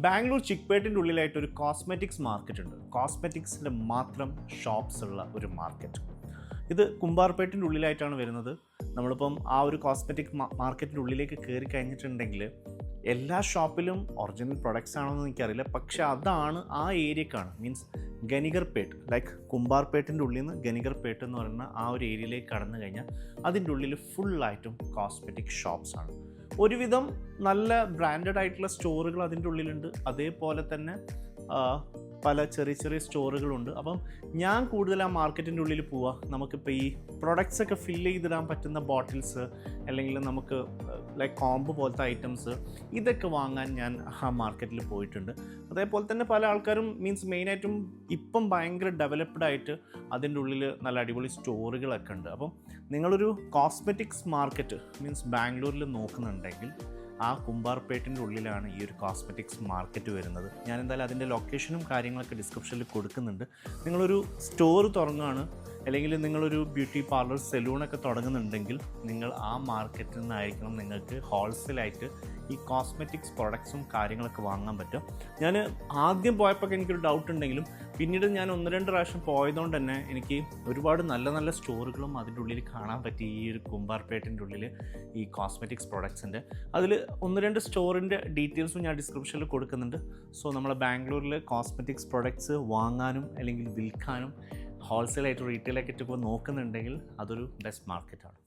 ബാംഗ്ലൂർ ചിക്പേട്ടിൻ്റെ ഉള്ളിലായിട്ട് ഒരു cosmetics market ഉണ്ട്. കോസ്മെറ്റിക്സിൻ്റെ മാത്രം ഷോപ്സ് ഉള്ള ഒരു മാർക്കറ്റ്. ഇത് കുമ്പാർപേട്ടിൻ്റെ ഉള്ളിലായിട്ടാണ് വരുന്നത്. നമ്മളിപ്പം ആ ഒരു കോസ്മെറ്റിക് മാർക്കറ്റിൻ്റെ ഉള്ളിലേക്ക് കയറി കഴിഞ്ഞിട്ടുണ്ടെങ്കിൽ എല്ലാ ഷോപ്പിലും ഒറിജിനൽ പ്രൊഡക്ട്സ് ആണോ എന്ന് എനിക്കറിയില്ല, പക്ഷേ അതാണ് ആ ഏരിയക്കാണ്. മീൻസ് ഗനിഗർപേട്ട്, ലൈക്ക് കുമ്പാർപേട്ടിൻ്റെ ഉള്ളിൽ നിന്ന് ഗനിഗർപേട്ട് എന്ന് പറയുന്ന ആ ഒരു ഏരിയയിലേക്ക് കടന്നു കഴിഞ്ഞാൽ അതിൻ്റെ ഉള്ളിൽ ഫുള്ളായിട്ടും കോസ്മെറ്റിക് ഷോപ്സ് ആണ്. ഒരുവിധം നല്ല ബ്രാൻഡഡ് ആയിട്ടുള്ള സ്റ്റോറുകൾ അതിൻ്റെ ഉള്ളിലുണ്ട്, അതേപോലെ തന്നെ പല ചെറിയ ചെറിയ സ്റ്റോറുകളുണ്ട്. അപ്പം ഞാൻ കൂടുതൽ ആ മാർക്കറ്റിൻ്റെ ഉള്ളിൽ പോവുക, നമുക്കിപ്പോൾ ഈ പ്രൊഡക്ട്സ് ഒക്കെ ഫില്ല് ചെയ്തിടാൻ പറ്റുന്ന ബോട്ടിൽസ് അല്ലെങ്കിൽ നമുക്ക് ലൈക്ക് കോംബോ പോലത്തെ ഐറ്റംസ് ഇതൊക്കെ വാങ്ങാൻ ഞാൻ ആ മാർക്കറ്റിൽ പോയിട്ടുണ്ട്. അതേപോലെ തന്നെ പല ആൾക്കാരും മീൻസ് മെയിനായിട്ടും ഇപ്പം ഭയങ്കര ഡെവലപ്ഡ് ആയിട്ട് അതിൻ്റെ ഉള്ളിൽ നല്ല അടിപൊളി സ്റ്റോറുകളൊക്കെ ഉണ്ട്. അപ്പം നിങ്ങളൊരു കോസ്മെറ്റിക്സ് മാർക്കറ്റ് മീൻസ് ബാംഗ്ലൂരിൽ നോക്കുന്നുണ്ടെങ്കിൽ ആ കുമ്പാർപേട്ടിൻ്റെ ഉള്ളിലാണ് ഈ ഒരു കോസ്മെറ്റിക്സ് മാർക്കറ്റ് വരുന്നത്. ഞാൻ എന്തായാലും അതിൻ്റെ ലൊക്കേഷനും കാര്യങ്ങളൊക്കെ ഡിസ്ക്രിപ്ഷനിൽ കൊടുക്കുന്നുണ്ട്. നിങ്ങളൊരു സ്റ്റോർ തുടങ്ങുകയാണ് അല്ലെങ്കിൽ നിങ്ങളൊരു ബ്യൂട്ടി പാർലർ സലൂണൊക്കെ തുടങ്ങുന്നുണ്ടെങ്കിൽ നിങ്ങൾ ആ മാർക്കറ്റിൽ നിന്നായിരിക്കണം നിങ്ങൾക്ക് ഹോൾസെയിലായിട്ട് ഈ കോസ്മെറ്റിക്സ് പ്രൊഡക്ട്സും കാര്യങ്ങളൊക്കെ വാങ്ങാൻ പറ്റും. ഞാൻ ആദ്യം പോയപ്പോൾ എനിക്കൊരു ഡൗട്ട് ഉണ്ടെങ്കിലും പിന്നീട് ഞാൻ 1-2 പ്രാവശ്യം പോയതുകൊണ്ട് തന്നെ എനിക്ക് ഒരുപാട് നല്ല നല്ല സ്റ്റോറുകളും അതിൻ്റെ ഉള്ളിൽ കാണാൻ പറ്റി. ഈ ഒരു കുമ്പാർപേട്ടിൻ്റെ ഉള്ളിൽ ഈ കോസ്മെറ്റിക്സ് പ്രൊഡക്ട്സിൻ്റെ അതിൽ 1-2 സ്റ്റോറിൻ്റെ ഡീറ്റെയിൽസും ഞാൻ ഡിസ്ക്രിപ്ഷനിൽ കൊടുക്കുന്നുണ്ട്. സോ നമ്മളെ ബാംഗ്ലൂരിൽ കോസ്മെറ്റിക്സ് പ്രൊഡക്ട്സ് വാങ്ങാനും അല്ലെങ്കിൽ വിൽക്കാനും ഹോൾസെയിലായിട്ട് റീറ്റെയിലായിട്ട് ഇപ്പോൾ നോക്കുന്നുണ്ടെങ്കിൽ അതൊരു ബെസ്റ്റ് മാർക്കറ്റാണ്.